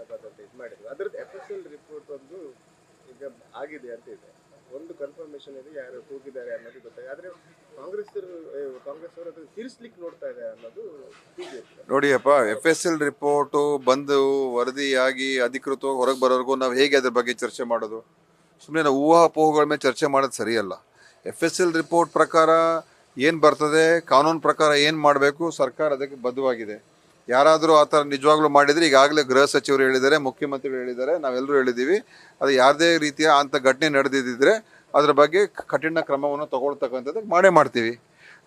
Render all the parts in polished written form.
ಜೈನಾಬಾದ್ ಅಂತ ಇದು ಮಾಡಿದ್ರು. ಅದ್ರದ್ದು FSL ರಿಪೋರ್ಟ್ ಒಂದು ಈಗ ಆಗಿದೆ ಅಂತ ಇದೆ. ಒಂದು ಕನ್ಫರ್ಮೇಶನ್ ಇದೆ, ಯಾರು ಹೋಗಿದ್ದಾರೆ ಅನ್ನೋದು ಗೊತ್ತಾಗಿದೆ. ಆದ್ರೆ ಕಾಂಗ್ರೆಸ್ ಅವರು ಅದನ್ನು ತಿರ್ಸ್ಲಿಕ್ಕೆ ನೋಡ್ತಾ ಇದೆ ಅನ್ನೋದು ಬಿಜೆಪಿ. ನೋಡಿಯಪ್ಪ, FSL ರಿಪೋರ್ಟು ಬಂದು ವರದಿಯಾಗಿ ಅಧಿಕೃತವಾಗಿ ಹೊರಗೆ ಬರೋವರೆಗೂ ನಾವು ಹೇಗೆ ಅದ್ರ ಬಗ್ಗೆ ಚರ್ಚೆ ಮಾಡೋದು? ಸುಮ್ಮನೆ ನಾವು ಊಹಾಪೋಹಗಳ ಮೇಲೆ ಚರ್ಚೆ ಮಾಡೋದು ಸರಿಯಲ್ಲ. FSL ರಿಪೋರ್ಟ್ ಪ್ರಕಾರ ಏನು ಬರ್ತದೆ, ಕಾನೂನು ಪ್ರಕಾರ ಏನು ಮಾಡಬೇಕು, ಸರ್ಕಾರ ಅದಕ್ಕೆ ಬದ್ಧವಾಗಿದೆ. ಯಾರಾದರೂ ಆ ಥರ ನಿಜವಾಗ್ಲೂ ಮಾಡಿದರೆ, ಈಗಾಗಲೇ ಗೃಹ ಸಚಿವರು ಹೇಳಿದ್ದಾರೆ, ಮುಖ್ಯಮಂತ್ರಿಗಳು ಹೇಳಿದ್ದಾರೆ, ನಾವೆಲ್ಲರೂ ಹೇಳಿದ್ದೀವಿ, ಅದು ಯಾವುದೇ ರೀತಿಯ ಅಂಥ ಘಟನೆ ನಡೆದಿದ್ದರೆ ಅದರ ಬಗ್ಗೆ ಕಠಿಣ ಕ್ರಮವನ್ನು ತಗೊಳ್ತಕ್ಕಂಥದ್ದು ಮಾಡೇ ಮಾಡ್ತೀವಿ.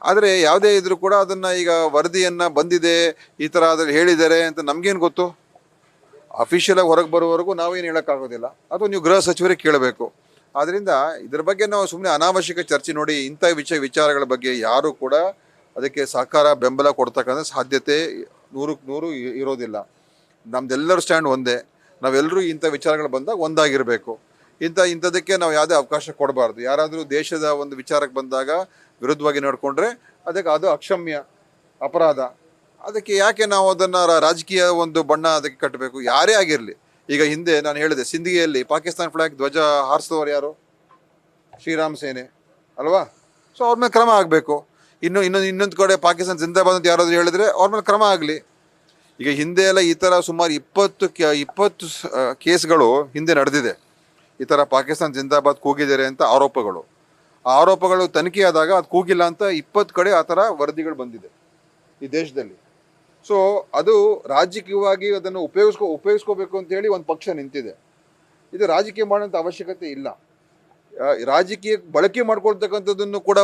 ಆದರೆ ಯಾವುದೇ ಇದ್ರೂ ಕೂಡ ಅದನ್ನು ಈಗ ವರದಿಯನ್ನು ಬಂದಿದೆ, ಈ ಥರ ಅದ್ರಲ್ಲಿ ಹೇಳಿದ್ದಾರೆ ಅಂತ ನಮಗೇನು ಗೊತ್ತು? ಅಫಿಷಿಯಲಾಗಿ ಹೊರಗೆ ಬರೋವರೆಗೂ ನಾವೇನು ಹೇಳೋಕ್ಕಾಗೋದಿಲ್ಲ. ಅಥವಾ ನೀವು ಗೃಹ ಸಚಿವರಿಗೆ ಕೇಳಬೇಕು. ಆದ್ದರಿಂದ ಇದ್ರ ಬಗ್ಗೆ ನಾವು ಸುಮ್ಮನೆ ಅನಾವಶ್ಯಕ ಚರ್ಚೆ ನೋಡಿ, ಇಂಥ ವಿಚಾರಗಳ ಬಗ್ಗೆ ಯಾರೂ ಕೂಡ ಅದಕ್ಕೆ ಸಹಕಾರ ಬೆಂಬಲ ಕೊಡ್ತಕ್ಕಂಥ ಸಾಧ್ಯತೆ 100% ಇರೋದಿಲ್ಲ. ನಮ್ದೆಲ್ಲರ ಸ್ಟ್ಯಾಂಡ್ ಒಂದೇ. ನಾವೆಲ್ಲರೂ ಇಂಥ ವಿಚಾರಗಳು ಬಂದಾಗ ಒಂದಾಗಿರಬೇಕು. ಇಂಥದಕ್ಕೆ ನಾವು ಯಾವುದೇ ಅವಕಾಶ ಕೊಡಬಾರ್ದು. ಯಾರಾದರೂ ದೇಶದ ಒಂದು ವಿಚಾರಕ್ಕೆ ಬಂದಾಗ ವಿರುದ್ಧವಾಗಿ ನಡ್ಕೊಂಡ್ರೆ ಅದು ಅಕ್ಷಮ್ಯ ಅಪರಾಧ. ಅದಕ್ಕೆ ಯಾಕೆ ನಾವು ಅದನ್ನು ರಾಜಕೀಯ ಒಂದು ಬಣ್ಣ ಅದಕ್ಕೆ ಕಟ್ಟಬೇಕು? ಯಾರೇ ಆಗಿರಲಿ. ಈಗ ಹಿಂದೆ ನಾನು ಹೇಳಿದೆ, ಸಿಂಧಿಗೆಯಲ್ಲಿ ಪಾಕಿಸ್ತಾನ ಫ್ಲಾಗ್ ಧ್ವಜ ಹಾರಿಸಿದವರು ಯಾರು? ಶ್ರೀರಾಮ್ ಸೇನೆ ಅಲ್ವಾ? ಸೊ ಅವ್ರ ಮೇಲೆ ಕ್ರಮ ಆಗಬೇಕು. ಇನ್ನೊಂದು ಕಡೆ ಪಾಕಿಸ್ತಾನ ಜಿಂದಾಬಾದ್ ಅಂತ ಯಾರಾದರೂ ಹೇಳಿದ್ರೆ ಅವ್ರ ಮೇಲೆ ಕ್ರಮ ಆಗಲಿ. ಈಗ ಹಿಂದೆ ಎಲ್ಲ ಈ ಥರ ಸುಮಾರು 20 ಕೇಸ್ಗಳು ಹಿಂದೆ ನಡೆದಿದೆ. ಈ ಥರ ಪಾಕಿಸ್ತಾನ ಜಿಂದಾಬಾದ್ ಕೂಗಿದ್ದಾರೆ ಅಂತ ಆರೋಪಗಳು. ಆ ಆರೋಪಗಳು ತನಿಖೆಯಾದಾಗ ಅದು ಕೂಗಿಲ್ಲ ಅಂತ 20 ಕಡೆ ಆ ಥರ ವರದಿಗಳು ಬಂದಿದೆ ಈ ದೇಶದಲ್ಲಿ. ಸೊ ಅದು ರಾಜಕೀಯವಾಗಿ ಅದನ್ನು ಉಪಯೋಗಿಸ್ಕೋಬೇಕು ಅಂತೇಳಿ ಒಂದು ಪಕ್ಷ ನಿಂತಿದೆ. ಇದು ರಾಜಕೀಯ ಮಾಡೋಂಥ ಅವಶ್ಯಕತೆ ಇಲ್ಲ. ರಾಜಕೀಯ ಬಳಕೆ ಮಾಡ್ಕೊಳ್ತಕ್ಕಂಥದ್ದನ್ನು ಕೂಡ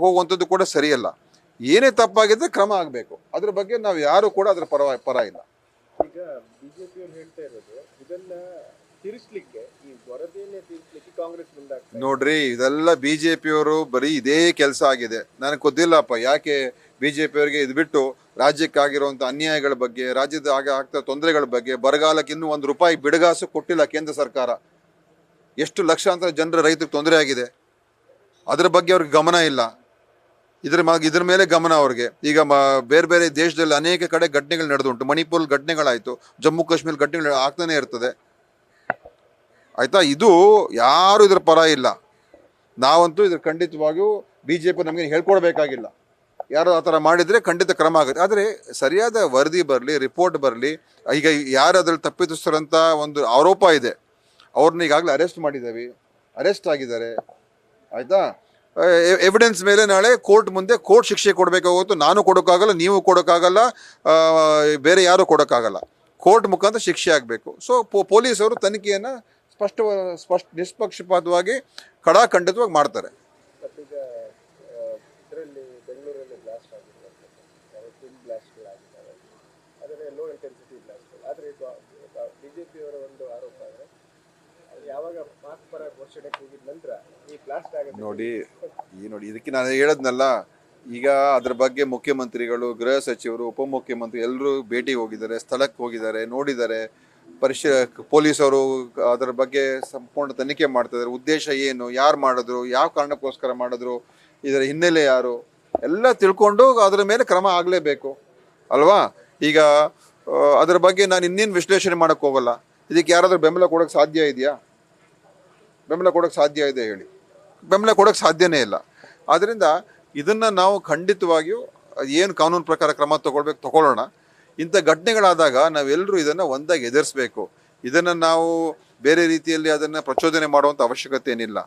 ಹೋಗುವಂಥದ್ದು ಕೂಡ ಸರಿಯಲ್ಲ. ಏನೇ ತಪ್ಪಾಗಿದ್ರೆ ಕ್ರಮ ಆಗಬೇಕು. ಅದ್ರ ಬಗ್ಗೆ ನಾವು ಯಾರು ಕೂಡ ಅದರ ಪರ ಇಲ್ಲ. ಈಗ ಬಿಜೆಪಿಯವರು ಹೇಳ್ತಾ ಇರೋದು ಇದನ್ನ ತಿರ್ಸ್ಲಿಕ್ಕೆ, ಈ ವರದಿಯನ್ನೇ ತಿರ್ಸ್ಲಿಕ್ಕೆ ಕಾಂಗ್ರೆಸ್ ಮುಂದಾಗ್ತದೆ. ನೋಡ್ರಿ, ಇದೆಲ್ಲ ಬಿಜೆಪಿಯವರು ಬರೀ ಇದೇ ಕೆಲಸ ಆಗಿದೆ. ನನಗೆ ಗೊತ್ತಿಲ್ಲಪ್ಪ ಯಾಕೆ ಬಿಜೆಪಿಯವರಿಗೆ ಇದು ಬಿಟ್ಟು ರಾಜ್ಯಕ್ಕಾಗಿರುವಂಥ ಅನ್ಯಾಯಗಳ ಬಗ್ಗೆ, ರಾಜ್ಯದ ಆಗ್ತಾ ತೊಂದರೆಗಳ ಬಗ್ಗೆ, ಬರಗಾಲಕ್ಕೆ ಇನ್ನೂ ₹1 ಬಿಡುಗಾಸು ಕೊಟ್ಟಿಲ್ಲ ಕೇಂದ್ರ ಸರ್ಕಾರ. ಎಷ್ಟು ಲಕ್ಷಾಂತರ ಜನರ ರೈತರಿಗೆ ತೊಂದರೆ ಆಗಿದೆ, ಅದರ ಬಗ್ಗೆ ಅವ್ರಿಗೆ ಗಮನ ಇಲ್ಲ. ಇದ್ರ ಮೇಲೆ ಗಮನ ಅವ್ರಿಗೆ. ಈಗ ಬೇರೆ ಬೇರೆ ದೇಶದಲ್ಲಿ ಅನೇಕ ಕಡೆ ಘಟನೆಗಳು ನಡೆದುಂಟು. ಮಣಿಪುರ್ ಘಟನೆಗಳಾಯಿತು, ಜಮ್ಮು ಕಾಶ್ಮೀರ ಘಟನೆಗಳು ಆಗ್ತಾನೆ ಇರ್ತದೆ. ಆಯ್ತಾ? ಇದು ಯಾರು ಇದ್ರ ಪರ ಇಲ್ಲ. ನಾವಂತೂ ಇದ್ರ ಖಂಡಿತವಾಗಿಯೂ ಬಿಜೆಪಿ ನಮಗೆ ಹೇಳ್ಕೊಡ್ಬೇಕಾಗಿಲ್ಲ. ಯಾರು ಆ ಥರ ಮಾಡಿದರೆ ಖಂಡಿತ ಕ್ರಮ ಆಗುತ್ತೆ. ಆದರೆ ಸರಿಯಾದ ವರದಿ ಬರಲಿ, ರಿಪೋರ್ಟ್ ಬರಲಿ. ಈಗ ಯಾರು ಅದ್ರಲ್ಲಿ ತಪ್ಪಿತಸ್ಥರಂಥ ಒಂದು ಆರೋಪ ಇದೆ, ಅವ್ರನ್ನ ಈಗಾಗಲೇ ಅರೆಸ್ಟ್ ಮಾಡಿದ್ದೀವಿ, ಅರೆಸ್ಟ್ ಆಗಿದ್ದಾರೆ. ಆಯಿತಾ? ಎವಿಡೆನ್ಸ್ ಮೇಲೆ ನಾಳೆ ಕೋರ್ಟ್ ಶಿಕ್ಷೆ ಕೊಡಬೇಕಾಗುತ್ತೆ. ನಾನು ಕೊಡೋಕ್ಕಾಗಲ್ಲ, ನೀವು ಕೊಡೋಕ್ಕಾಗಲ್ಲ, ಬೇರೆ ಯಾರು ಕೊಡೋಕ್ಕಾಗಲ್ಲ. ಕೋರ್ಟ್ ಮುಖಾಂತರ ಶಿಕ್ಷೆ ಆಗಬೇಕು. ಸೊ ಪೊಲೀಸವರು ತನಿಖೆಯನ್ನು ನಿಷ್ಪಕ್ಷಪಾತವಾಗಿ ಖಂಡಿತವಾಗಿ ಮಾಡ್ತಾರೆ. ಇದರಲ್ಲಿ ಬೆಂಗಳೂರಲ್ಲಿ ಬ್ಲಾಸ್ಟ್ ಬ್ಲಾಸ್ಟ್ಗಳಾಗಿದ್ದಾವೆ, ಆದರೆ ಲೋ ಇಂಟೆನ್ಸಿಟಿ ಬ್ಲಾಸ್ಟ್ಗಳು. ಆದರೆ ಬಿಜೆಪಿಯವರ ಒಂದು ಆರೋಪ ಅಂದರೆ ಯಾವಾಗ ಪಾಕ್ ಪರ ಘೋಷಣೆ ಕೂಗಿದ ನಂತರ ಈ ಬ್ಲಾಸ್ಟ್ ಆಗುತ್ತೆ. ನೋಡಿ ಇದಕ್ಕೆ ನಾನು ಹೇಳದ್ನಲ್ಲ, ಈಗ ಅದ್ರ ಬಗ್ಗೆ ಮುಖ್ಯಮಂತ್ರಿಗಳು, ಗೃಹ ಸಚಿವರು, ಉಪಮುಖ್ಯಮಂತ್ರಿ ಎಲ್ಲರೂ ಭೇಟಿ ಹೋಗಿದ್ದಾರೆ, ಸ್ಥಳಕ್ಕೆ ಹೋಗಿದ್ದಾರೆ, ನೋಡಿದ್ದಾರೆ. ಪೊಲೀಸರು ಅದರ ಬಗ್ಗೆ ಸಂಪೂರ್ಣ ತನಿಖೆ ಮಾಡ್ತಿದ್ದಾರೆ. ಉದ್ದೇಶ ಏನು, ಯಾರು ಮಾಡಿದ್ರು, ಯಾವ ಕಾರಣಕ್ಕೋಸ್ಕರ ಮಾಡಿದ್ರು, ಇದರ ಹಿನ್ನೆಲೆ ಯಾರು, ಎಲ್ಲ ತಿಳ್ಕೊಂಡು ಅದರ ಮೇಲೆ ಕ್ರಮ ಆಗಲೇಬೇಕು ಅಲ್ವಾ? ಈಗ ಅದರ ಬಗ್ಗೆ ನಾನು ಇನ್ನೇನು ವಿಶ್ಲೇಷಣೆ ಮಾಡೋಕ್ಕೆ ಹೋಗಲ್ಲ. ಇದಕ್ಕೆ ಯಾರಾದರೂ ಬೆಂಬಲ ಕೊಡೋಕ್ಕೆ ಸಾಧ್ಯ ಇದೆಯಾ? ಬೆಂಬಲ ಕೊಡೋಕ್ಕೆ ಸಾಧ್ಯ ಇದೆ ಹೇಳಿ? ಬೆಂಬಲ ಕೊಡೋಕ್ಕೆ ಸಾಧ್ಯನೇ ಇಲ್ಲ. ಆದ್ದರಿಂದ ಇದನ್ನು ನಾವು ಖಂಡಿತವಾಗಿಯೂ ಏನು ಕಾನೂನು ಪ್ರಕಾರ ಕ್ರಮ ತಗೊಳ್ಳೋಣ. ಇಂಥ ಘಟನೆಗಳಾದಾಗ ನಾವೆಲ್ಲರೂ ಇದನ್ನು ಒಂದಾಗಿ ಎದುರಿಸಬೇಕು. ಇದನ್ನು ನಾವು ಬೇರೆ ರೀತಿಯಲ್ಲಿ ಅದನ್ನು ಪ್ರಚೋದನೆ ಮಾಡುವಂಥ ಅವಶ್ಯಕತೆ ಏನಿಲ್ಲ.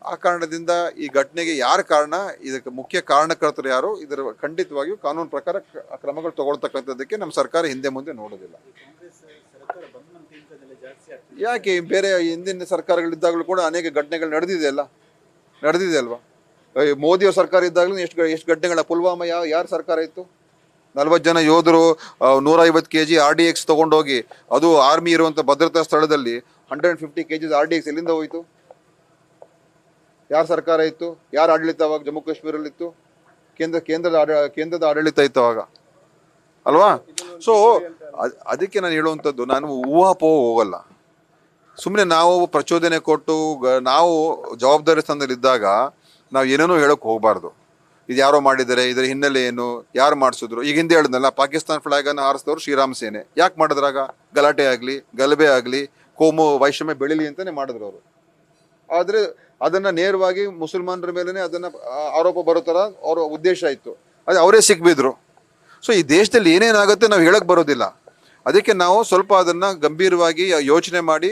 ಆ ಕಾರಣದಿಂದ ಈ ಘಟನೆಗೆ ಯಾರು ಕಾರಣ, ಇದಕ್ಕೆ ಮುಖ್ಯ ಕಾರಣಕರ್ತರು ಯಾರು, ಇದರ ಖಂಡಿತವಾಗಿಯೂ ಕಾನೂನು ಪ್ರಕಾರ ಕ್ರಮಗಳು ತಗೊಳ್ತಕ್ಕಂಥದ್ದಕ್ಕೆ ನಮ್ಮ ಸರ್ಕಾರ ಹಿಂದೆ ಮುಂದೆ ನೋಡೋದಿಲ್ಲ. ಯಾಕೆ ಬೇರೆ ಹಿಂದಿನ ಸರ್ಕಾರಗಳಿದ್ದಾಗಲೂ ಕೂಡ ಅನೇಕ ಘಟನೆಗಳು ನಡೆದಿದೆ ಅಲ್ವಾ? ಮೋದಿಯವ್ರ ಸರ್ಕಾರ ಇದ್ದಾಗಲೂ ಎಷ್ಟು ಘಟನೆಗಳ, ಪುಲ್ವಾಮಾ ಯಾರ ಸರ್ಕಾರ ಇತ್ತು? 40 ಜನ ಯೋಧರು 150 kg RDX ತೊಗೊಂಡೋಗಿ, ಅದು ಆರ್ಮಿ ಇರುವಂಥ ಭದ್ರತಾ ಸ್ಥಳದಲ್ಲಿ 150 kg RDX ಎಲ್ಲಿಂದ ಹೋಯಿತು? ಯಾರ ಸರ್ಕಾರ ಇತ್ತು? ಯಾರ ಆಡಳಿತ ಅವಾಗ ಜಮ್ಮು ಕಾಶ್ಮೀರಲ್ಲಿತ್ತು? ಕೇಂದ್ರದ ಆಡಳಿತ ಇತ್ತು ಅವಾಗ ಅಲ್ವಾ? ಸೊ ಅದಕ್ಕೆ ನಾನು ಹೇಳುವಂಥದ್ದು, ನಾನು ಊಹಾಪೋಹ ಹೋಗಲ್ಲ. ಸುಮ್ಮನೆ ನಾವು ಪ್ರಚೋದನೆ ಕೊಟ್ಟು ನಾವು ಜವಾಬ್ದಾರಿ ಸ್ಥಾನದಲ್ಲಿದ್ದಾಗ ನಾವು ಏನೇನೋ ಹೇಳೋಕ್ಕೆ ಹೋಗಬಾರ್ದು. ಇದು ಯಾರೋ ಮಾಡಿದ್ದಾರೆ, ಇದರ ಹಿನ್ನೆಲೆ ಏನು, ಯಾರು ಮಾಡಿಸಿದ್ರು. ಈಗ ಹಿಂದೆ ಹೇಳಿದ್ನಲ್ಲ, ಪಾಕಿಸ್ತಾನ ಫ್ಲಾಗನ್ನು ಹಾರಿಸಿದವರು ಶ್ರೀರಾಮ್ ಸೇನೆ. ಯಾಕೆ ಮಾಡಿದ್ರಾಗ? ಗಲಾಟೆ ಆಗಲಿ, ಗಲಭೆ ಆಗಲಿ, ಕೋಮು ವೈಷಮ್ಯ ಬೆಳಿಲಿ ಅಂತಲೇ ಮಾಡಿದ್ರು ಅವರು. ಆದರೆ ಅದನ್ನು ನೇರವಾಗಿ ಮುಸಲ್ಮಾನರ ಮೇಲೇ ಅದನ್ನು ಆರೋಪ ಬರೋ ಥರ ಅವರ ಉದ್ದೇಶ ಇತ್ತು. ಅದು ಅವರೇ ಸಿಕ್ಬಿದ್ರು. ಸೊ ಈ ದೇಶದಲ್ಲಿ ಏನೇನಾಗುತ್ತೆ ನಾವು ಹೇಳಕ್ಕೆ ಬರೋದಿಲ್ಲ. ಅದಕ್ಕೆ ನಾವು ಸ್ವಲ್ಪ ಅದನ್ನು ಗಂಭೀರವಾಗಿ ಯೋಚನೆ ಮಾಡಿ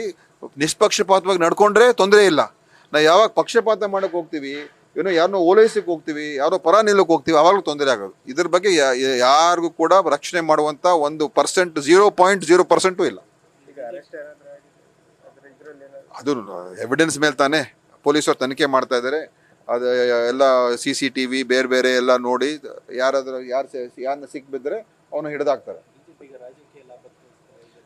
ನಿಷ್ಪಕ್ಷಪಾತವಾಗಿ ನಡ್ಕೊಂಡ್ರೆ ತೊಂದರೆ ಇಲ್ಲ. ನಾವು ಯಾವಾಗ ಪಕ್ಷಪಾತ ಮಾಡೋಕ್ಕೆ ಹೋಗ್ತೀವಿ, ಏನೋ ಯಾರನ್ನೋ ಓಲೈಸಕ್ಕೆ ಹೋಗ್ತೀವಿ, ಯಾರೋ ಪರ ನಿಲ್ಲಕ್ಕೆ ಹೋಗ್ತೀವಿ, ಆವಾಗಲೂ ತೊಂದರೆ ಆಗೋದು. ಇದ್ರ ಬಗ್ಗೆ ಯಾರಿಗೂ ಕೂಡ ರಕ್ಷಣೆ ಮಾಡುವಂಥ 1% 0.0% ಇಲ್ಲ. ಅದು ಎವಿಡೆನ್ಸ್ ಮೇಲೆ ತಾನೇ ಪೊಲೀಸರು ತನಿಖೆ ಮಾಡ್ತಾ ಇದ್ದಾರೆ. ಅದು ಎಲ್ಲ CCTV ಬೇರೆ ಬೇರೆ ಎಲ್ಲ ನೋಡಿ ಯಾರನ್ನ ಸಿಕ್ಬಿದ್ರೆ ಅವನು ಹಿಡಿದಾಕ್ತಾರೆ.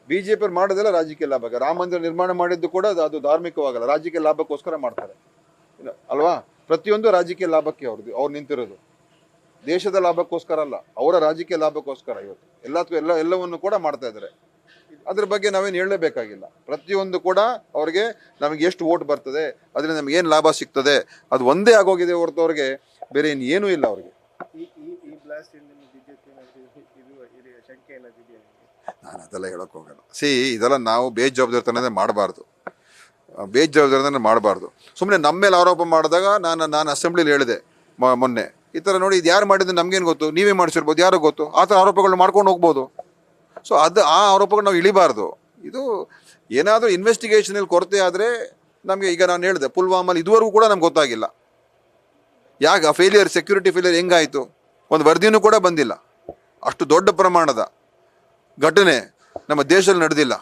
BJP ಮಾಡೋದೆಲ್ಲ ರಾಜಕೀಯ ಲಾಭಕ್ಕೆ. ರಾಮ ಮಂದಿರ ನಿರ್ಮಾಣ ಮಾಡಿದ್ದು ಕೂಡ ಅದು ಧಾರ್ಮಿಕವಾಗಲ್ಲ, ರಾಜಕೀಯ ಲಾಭಕ್ಕೋಸ್ಕರ ಮಾಡ್ತಾರೆ ಅಲ್ವಾ? ಪ್ರತಿಯೊಂದು ರಾಜಕೀಯ ಲಾಭಕ್ಕೆ ಅವ್ರು ನಿಂತಿರೋದು, ದೇಶದ ಲಾಭಕ್ಕೋಸ್ಕರ ಅಲ್ಲ, ಅವರ ರಾಜಕೀಯ ಲಾಭಕ್ಕೋಸ್ಕರ ಇವತ್ತು ಎಲ್ಲವನ್ನು ಕೂಡ ಮಾಡ್ತಾ ಇದ್ದಾರೆ. ಅದ್ರ ಬಗ್ಗೆ ನಾವೇನು ಹೇಳಲೇಬೇಕಾಗಿಲ್ಲ. ಪ್ರತಿಯೊಂದು ಕೂಡ ಅವ್ರಿಗೆ ನಮಗೆ ಎಷ್ಟು ವೋಟ್ ಬರ್ತದೆ, ಅದರಿಂದ ನಮ್ಗೆ ಏನು ಲಾಭ ಸಿಗ್ತದೆ, ಅದು ಒಂದೇ ಆಗೋಗಿದೆ ಹೊರತು ಅವ್ರಿಗೆ ಬೇರೆ ಏನೂ ಇಲ್ಲ ಅವ್ರಿಗೆ. ನಾನು ಅದೆಲ್ಲ ಹೇಳೋಕೆ ಹೋಗಲ್ಲ. ಇದೆಲ್ಲ ನಾವು ಬೇಜವಾಬ್ದಾರಿತನ ಮಾಡಬಾರ್ದು. ಸುಮ್ಮನೆ ನಮ್ಮ ಮೇಲೆ ಆರೋಪ ಮಾಡಿದಾಗ ನಾನು ಅಸೆಂಬ್ಲಿಲಿ ಹೇಳಿದೆ ಮೊನ್ನೆ, ಈ ಥರ ನೋಡಿ ಇದು ಯಾರು ಮಾಡಿದ್ದು ನಮ್ಗೇನು ಗೊತ್ತು, ನೀವೇ ಮಾಡಿಸಿರ್ಬೋದು, ಯಾರೋ ಗೊತ್ತು, ಆ ಥರ ಆರೋಪಗಳನ್ನ ಮಾಡ್ಕೊಂಡು ಹೋಗ್ಬೋದು. ಸೊ ಆ ಆರೋಪಗಳು ನಾವು ಇಳಿಬಾರ್ದು. ಇದು ಏನಾದರೂ ಇನ್ವೆಸ್ಟಿಗೇಷನಲ್ಲಿ ಕೊರತೆ ಆದರೆ ನಮಗೆ, ಈಗ ನಾನು ಹೇಳಿದೆ ಪುಲ್ವಾಮಲ್ಲಿ ಇದುವರೆಗೂ ಕೂಡ ನಮ್ಗೆ ಗೊತ್ತಾಗಿಲ್ಲ ಯಾಕೆ ಸೆಕ್ಯೂರಿಟಿ ಫೇಲಿಯರ್ ಹೆಂಗಾಯಿತು, ಒಂದು ವರದಿನೂ ಕೂಡ ಬಂದಿಲ್ಲ. ಅಷ್ಟು ದೊಡ್ಡ ಪ್ರಮಾಣದ ಘಟನೆ ನಮ್ಮ ದೇಶದಲ್ಲಿ ನಡೆದಿಲ್ಲ.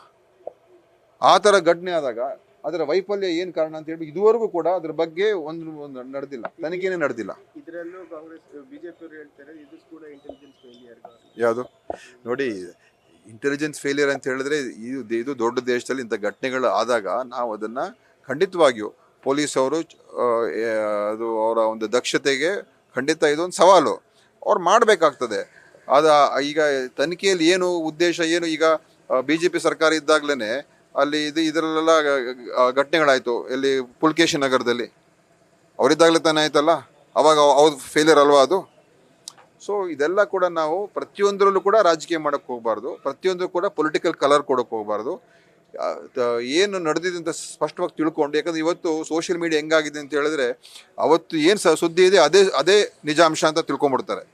ಆ ಥರ ಘಟನೆ ಆದಾಗ ಅದರ ವೈಫಲ್ಯ ಏನು ಕಾರಣ ಅಂತ ಹೇಳಿ ಇದುವರೆಗೂ ಕೂಡ ಅದ್ರ ಬಗ್ಗೆ ಒಂದು ನಡೆದಿಲ್ಲ, ತನಿಖೆನೇ ನಡೆದಿಲ್ಲ. ಇದರಲ್ಲೂ ಕಾಂಗ್ರೆಸ್ ಬಿಜೆಪಿ ಅವರು ಹೇಳ್ತಾರೆ ಇದು ಕೂಡ ಇಂಟೆಲಿಜೆನ್ಸ್ ಫೇಲಿಯರ್. ಯಾವುದು ನೋಡಿ, ಇಂಟೆಲಿಜೆನ್ಸ್ ಫೇಲಿಯರ್ ಅಂತ ಹೇಳಿದ್ರೆ ಇದು ದೊಡ್ಡ ದೇಶದಲ್ಲಿ ಇಂಥ ಘಟನೆಗಳು ಆದಾಗ ನಾವು ಅದನ್ನು ಖಂಡಿತವಾಗಿಯೂ ಪೊಲೀಸ್ ಅವರು ಅದು ಅವರ ಒಂದು ದಕ್ಷತೆಗೆ ಖಂಡಿತ ಇದೊಂದು ಸವಾಲು ಅವ್ರು ಮಾಡಬೇಕಾಗ್ತದೆ. ಈಗ ತನಿಖೆಯಲ್ಲಿ ಏನು ಉದ್ದೇಶ ಏನು, ಈಗ BJP ಸರ್ಕಾರ ಇದ್ದಾಗಲೇ ಅಲ್ಲಿ ಇದರಲ್ಲೆಲ್ಲ ಘಟನೆಗಳಾಯಿತು. ಎಲ್ಲಿ ಪುಲ್ಕೇಶಿ ನಗರದಲ್ಲಿ ಅವರಿದ್ದಾಗಲೇ ತಾನೇ ಆಯ್ತಲ್ಲ, ಅವಾಗ ಅವ್ರ ಫೇಲಿಯರ್ ಅಲ್ವಾ ಅದು? ಸೊ ಇದೆಲ್ಲ ಕೂಡ ನಾವು ಪ್ರತಿಯೊಂದರಲ್ಲೂ ಕೂಡ ರಾಜಕೀಯ ಮಾಡೋಕ್ಕೆ ಹೋಗಬಾರ್ದು, ಪ್ರತಿಯೊಂದು ಕೂಡ ಪೊಲಿಟಿಕಲ್ ಕಲರ್ ಕೊಡೋಕ್ಕೆ ಹೋಗಬಾರ್ದು. ಏನು ನಡೆದಿದೆ ಅಂತ ಸ್ಪಷ್ಟವಾಗಿ ತಿಳ್ಕೊಂಡು, ಯಾಕಂದ್ರೆ ಇವತ್ತು ಸೋಷಿಯಲ್ ಮೀಡಿಯಾ ಹೆಂಗಾಗಿದೆ ಅಂತ ಹೇಳಿದ್ರೆ ಅವತ್ತು ಏನು ಸುದ್ದಿ ಇದೆ ಅದೇ ನಿಜಾಂಶ ಅಂತ ತಿಳ್ಕೊಂಬಿಡ್ತಾರೆ.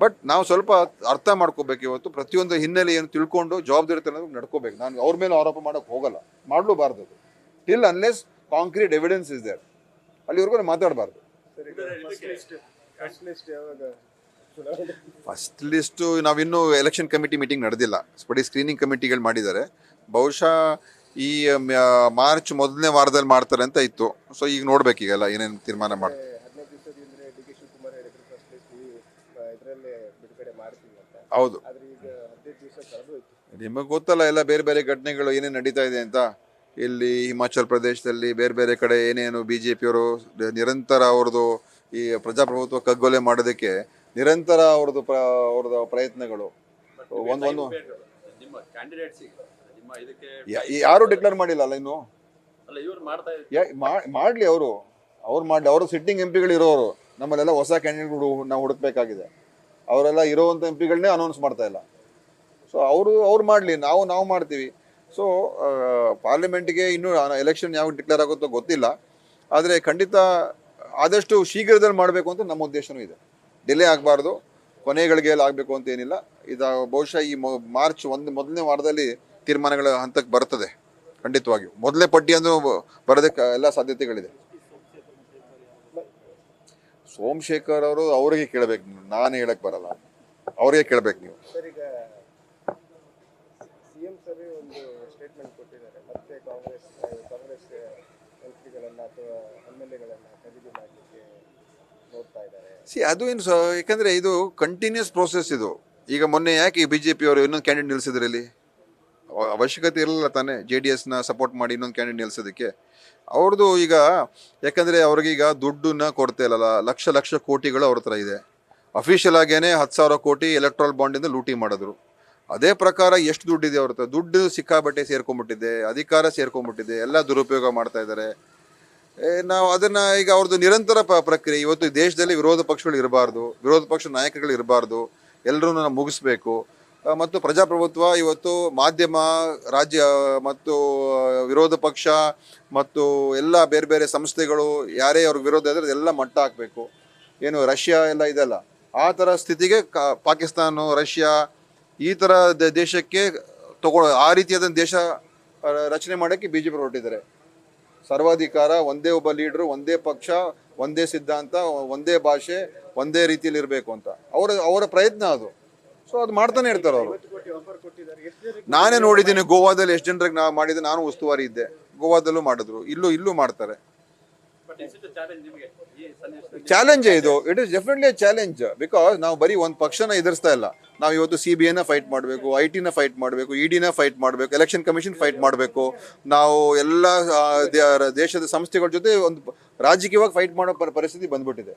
ಬಟ್ ನಾವು ಸ್ವಲ್ಪ ಅರ್ಥ ಮಾಡ್ಕೋಬೇಕು. ಇವತ್ತು ಪ್ರತಿಯೊಂದು ಹಿನ್ನೆಲೆ ಏನು ತಿಳ್ಕೊಂಡು ಜವಾಬ್ದಾರಿತನ ನಡ್ಕೋಬೇಕು. ನಾನು ಅವ್ರ ಮೇಲೆ ಆರೋಪ ಮಾಡೋಕ್ಕೆ ಹೋಗಲ್ಲ, ಮಾಡಲೂಬಾರ್ದು. Till unless concrete evidence is there, ಅಲ್ಲಿವರೆಗೂ ಮಾತಾಡಬಾರ್ದು. ಫಸ್ಟ್ ಲಿಸ್ಟು ನಾವಿನ್ನೂ ಎಲೆಕ್ಷನ್ ಕಮಿಟಿ ಮೀಟಿಂಗ್ ನಡೆದಿಲ್ಲ, ಬರೀ ಸ್ಕ್ರೀನಿಂಗ್ ಕಮಿಟಿಗಳು ಮಾಡಿದ್ದಾರೆ. ಬಹುಶಃ ಈ ಮಾರ್ಚ್ ಮೊದಲನೇ ವಾರದಲ್ಲಿ ಮಾಡ್ತಾರೆ ಅಂತ ಇತ್ತು. ಸೊ ಈಗ ನೋಡ್ಬೇಕೀಗೆಲ್ಲ ಏನೇನು ತೀರ್ಮಾನ ಮಾಡ್ತಾರೆ. ಹೌದು, ನಿಮಗೆ ಗೊತ್ತಲ್ಲ ಎಲ್ಲ ಬೇರೆ ಬೇರೆ ಘಟನೆಗಳು ಏನೇನು ನಡೀತಾ ಇದೆ ಅಂತ. ಇಲ್ಲಿ ಹಿಮಾಚಲ್ ಪ್ರದೇಶದಲ್ಲಿ ಬೇರೆ ಬೇರೆ ಕಡೆ ಏನೇನು BJPಯವರು ನಿರಂತರ ಅವ್ರದ್ದು ಈ ಪ್ರಜಾಪ್ರಭುತ್ವ ಕಗ್ಗೊಲೆ ಮಾಡೋದಕ್ಕೆ ನಿರಂತರ ಅವ್ರದ್ದು ಪ್ರಯತ್ನಗಳು. ಒಂದು ಯಾರು ಡಿಕ್ಲೇರ್ ಮಾಡಿಲ್ಲ ಅಲ್ಲ ಇನ್ನು. ಮಾಡ್ಲಿ ಅವರು ಮಾಡ್ಲಿ. ಅವರು ಸಿಟ್ಟಿಂಗ್ MP ಗಳು ಇರೋರು. ನಮ್ಮಲ್ಲೆಲ್ಲ ಹೊಸ ಕ್ಯಾಂಡಿಡೇಟ್ಗಳು ನಾವು ಹುಡುಕ್ಬೇಕಾಗಿದೆ. ಅವರೆಲ್ಲ ಇರೋವಂಥ MP ಗಳನ್ನೇ ಅನೌನ್ಸ್ ಮಾಡ್ತಾ ಇಲ್ಲ. ಸೊ ಅವ್ರು ಮಾಡಲಿ, ನಾವು ಮಾಡ್ತೀವಿ. ಸೊ ಪಾರ್ಲಿಮೆಂಟ್ಗೆ ಇನ್ನೂ ಎಲೆಕ್ಷನ್ ಯಾವಾಗ ಡಿಕ್ಲೇರ್ ಆಗುತ್ತೋ ಗೊತ್ತಿಲ್ಲ. ಆದರೆ ಖಂಡಿತ ಆದಷ್ಟು ಶೀಘ್ರದಲ್ಲಿ ಮಾಡಬೇಕು ಅಂತ ನಮ್ಮ ಉದ್ದೇಶನೂ ಇದೆ. ಡಿಲೇ ಆಗಬಾರ್ದು, ಕೊನೆಗಳಿಗೆ ಆಗಬೇಕು ಅಂತ ಏನಿಲ್ಲ. ಇದು ಬಹುಶಃ ಈ ಮಾರ್ಚ್ ಮೊದಲನೇ ವಾರದಲ್ಲಿ ತೀರ್ಮಾನಗಳ ಹಂತಕ್ಕೆ ಬರ್ತದೆ ಖಂಡಿತವಾಗಿಯೂ. ಮೊದಲನೇ ಪಟ್ಟಿ ಅಂದ್ರೂ ಬರೋದಕ್ಕೆ ಎಲ್ಲ ಸಾಧ್ಯತೆಗಳಿದೆ. ಸೋಮಶೇಖರ್ ಅವರು ಅವರಿಗೆ ಕೇಳಬೇಕು, ನಾನು ಹೇಳಕ್ ಬರಲ್ಲ, ಅವರಿಗೆ ಕೇಳಬೇಕು ನೀವು. ಸರ್, ಈಗ CM ಸರ್ ಒಂದು ಸ್ಟೇಟ್ಮೆಂಟ್ ಕೊಟ್ಟಿದ್ದಾರೆ, ಮತ್ತೆ ಕಾಂಗ್ರೆಸ್ ಮಂತ್ರಿಗಳನ್ನ ಅಥವಾ MLAಗಳನ್ನ ಖರೀದಿ ಮಾಡಲಿಕ್ಕೆ ನೋಡ್ತಾ ಇದ್ದಾರೆ. ಅದು ಏನು ಯಾಕಂದ್ರೆ ಇದು ಕಂಟಿನ್ಯೂಸ್ ಪ್ರೋಸೆಸ್ ಇದು. ಈಗ ಮೊನ್ನೆ ಯಾಕೆ BJP ಅವರು ಇನ್ನೊಂದು ಕ್ಯಾಂಡಿಡೇಟ್ ನಿಲ್ಲಿಸಿದ್ರು? ಇಲ್ಲಿ ಅವಶ್ಯಕತೆ ಇರಲಿಲ್ಲ ತಾನೇ JDSನ ಸಪೋರ್ಟ್ ಮಾಡಿ ಇನ್ನೊಂದು ಕ್ಯಾಂಡಿಡೇಟ್ ನಿಲ್ಲಿಸೋದಕ್ಕೆ. ಅವ್ರದ್ದು ಈಗ ಯಾಕಂದರೆ ಅವ್ರಿಗೀಗ ದುಡ್ಡನ್ನ ಕೊಡ್ತಾ ಇಲ್ಲಲ್ಲ, ಲಕ್ಷ ಕೋಟಿಗಳು ಅವ್ರ ಹತ್ರ ಇದೆ. ಅಫಿಷಿಯಲ್ ಆಗೇನೆ 10,000 ಕೋಟಿ ಎಲೆಕ್ಟ್ರಲ್ ಬಾಂಡಿಂದ ಲೂಟಿ ಮಾಡಿದ್ರು. ಅದೇ ಪ್ರಕಾರ ಎಷ್ಟು ದುಡ್ಡಿದೆ ಅವ್ರ ಹತ್ರ? ದುಡ್ಡು ಸಿಕ್ಕಾಬಟ್ಟೆ ಸೇರ್ಕೊಂಡ್ಬಿಟ್ಟಿದೆ, ಅಧಿಕಾರ ಸೇರ್ಕೊಂಡ್ಬಿಟ್ಟಿದೆ, ಎಲ್ಲ ದುರುಪಯೋಗ ಮಾಡ್ತಾ ಇದ್ದಾರೆ. ನಾವು ಅದನ್ನ ಈಗ ಅವ್ರದ್ದು ನಿರಂತರ ಪ್ರಕ್ರಿಯೆ. ಇವತ್ತು ಈ ದೇಶದಲ್ಲಿ ವಿರೋಧ ಪಕ್ಷಗಳು ಇರಬಾರ್ದು, ವಿರೋಧ ಪಕ್ಷ ನಾಯಕರುಗಳು ಇರಬಾರ್ದು, ಎಲ್ಲರೂ ನಾವು ಮುಗಿಸ್ಬೇಕು. ಮತ್ತು ಪ್ರಜಾಪ್ರಭುತ್ವ ಇವತ್ತು ಮಾಧ್ಯಮ, ರಾಜ್ಯ ಮತ್ತು ವಿರೋಧ ಪಕ್ಷ ಮತ್ತು ಎಲ್ಲ ಬೇರೆ ಬೇರೆ ಸಂಸ್ಥೆಗಳು ಯಾರೇ ಅವ್ರಿಗೆ ವಿರೋಧ ಇದ್ರೆ ಎಲ್ಲ ಮಟ್ಟ ಹಾಕಬೇಕು. ಏನು ರಷ್ಯಾ ಎಲ್ಲ ಇದೆಲ್ಲ ಆ ಥರ ಸ್ಥಿತಿಗೆ ಪಾಕಿಸ್ತಾನ, ರಷ್ಯಾ ಈ ಥರ ದೇಶಕ್ಕೆ ಆ ರೀತಿಯಾದ ದೇಶ ರಚನೆ ಮಾಡೋಕ್ಕೆ BJP ಹೊರಟಿದ್ದಾರೆ. ಸರ್ವಾಧಿಕಾರ, ಒಂದೇ ಒಬ್ಬ ಲೀಡ್ರು, ಒಂದೇ ಪಕ್ಷ, ಒಂದೇ ಸಿದ್ಧಾಂತ, ಒಂದೇ ಭಾಷೆ, ಒಂದೇ ರೀತಿಯಲ್ಲಿ ಇರಬೇಕು ಅಂತ ಅವರ ಪ್ರಯತ್ನ ಅದು. ಸೊ ಅದು ಮಾಡ್ತಾನೆ ಇರ್ತಾರೆ ಅವರು. 50 ಕೋಟಿ ಆಫರ್ ಕೊಟ್ಟಿದ್ದಾರೆ. ಎಷ್ಟು ಜನರಿಗೆ ನಾನೇ ನೋಡಿದ್ದೀನಿ ಗೋವಾದಲ್ಲಿ ಎಷ್ಟು ಜನರಿಗೆ ನಾವು ಮಾಡಿದ್ದೆ. ನಾನು ಉಸ್ತುವಾರಿ ಇದ್ದೆ, ಗೋವಾದಲ್ಲೂ ಮಾಡಿದ್ರು, ಇಲ್ಲೂ ಮಾಡ್ತಾರೆ. ಚಾಲೆಂಜೇ ಇದು. It is definitely A challenge. Because ನಾವು ಬರೀ ಒಂದು ಪಕ್ಷನ ಎದುರಿಸ್ತಾ ಇಲ್ಲ. ನಾವು ಇವತ್ತು CBIನ ಫೈಟ್ ಮಾಡಬೇಕು, IT ನ ಫೈಟ್ ಮಾಡಬೇಕು, EDನ ಫೈಟ್ ಮಾಡಬೇಕು, ಎಲೆಕ್ಷನ್ ಕಮಿಷನ್ ಫೈಟ್ ಮಾಡಬೇಕು. ನಾವು ಎಲ್ಲ ದೇಶದ ಸಂಸ್ಥೆಗಳ ಜೊತೆ ಒಂದು ರಾಜಕೀಯವಾಗಿ ಫೈಟ್ ಮಾಡೋ ಪರಿಸ್ಥಿತಿ ಬಂದ್ಬಿಟ್ಟಿದೆ.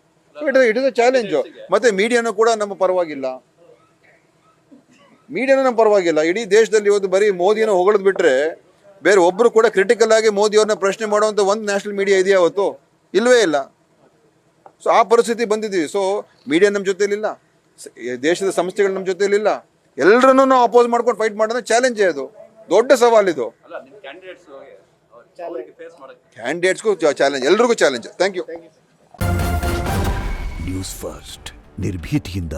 It is a challenge. ಮತ್ತೆ ಮೀಡಿಯಾನು ಕೂಡ ನಮ್ಮ ಪರವಾಗಿಲ್ಲ. ಇಡೀ ದೇಶದಲ್ಲಿ ಇವತ್ತು ಬರೀ ಮೋದಿಯನ್ನು ಹೊಗಳದ್ ಬಿಟ್ರೆ ಬೇರೆ ಒಬ್ರು ಕೂಡ ಕ್ರಿಟಿಕಲ್ ಆಗಿ ಮೋದಿಯವ್ರನ್ನ ಪ್ರಶ್ನೆ ಮಾಡುವಂತ ಒಂದು ನ್ಯಾಷನಲ್ ಮೀಡಿಯಾ ಇದೆಯಾ ಅವತ್ತು? ಇಲ್ವೇ ಇಲ್ಲ. ಸೊ ಆ ಪರಿಸ್ಥಿತಿ ಬಂದಿದ್ದೀವಿ. ಸೊ ಮೀಡಿಯಾ ನಮ್ಮ ಜೊತೆಲಿಲ್ಲ, ದೇಶದ ಸಂಸ್ಥೆಗಳು ನಮ್ಮ ಜೊತೆಲಿಲ್ಲ, ಎಲ್ಲರನ್ನೂ ನಾವು ಅಪೋಸ್ ಮಾಡ್ಕೊಂಡು ಫೈಟ್ ಮಾಡೋದು ಚಾಲೆಂಜೇ. ಅದು ದೊಡ್ಡ ಸವಾಲಿದು. ಕ್ಯಾಂಡಿಡೇಟ್ಸ್ಗೂ ಚಾಲೆಂಜ್, ಎಲ್ರಿಗೂ challenge. Thank you. News first ನಿರ್ಭೀತಿಯಿಂದ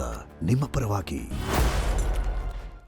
ನಿಮ್ಮ ಪರವಾಗಿ.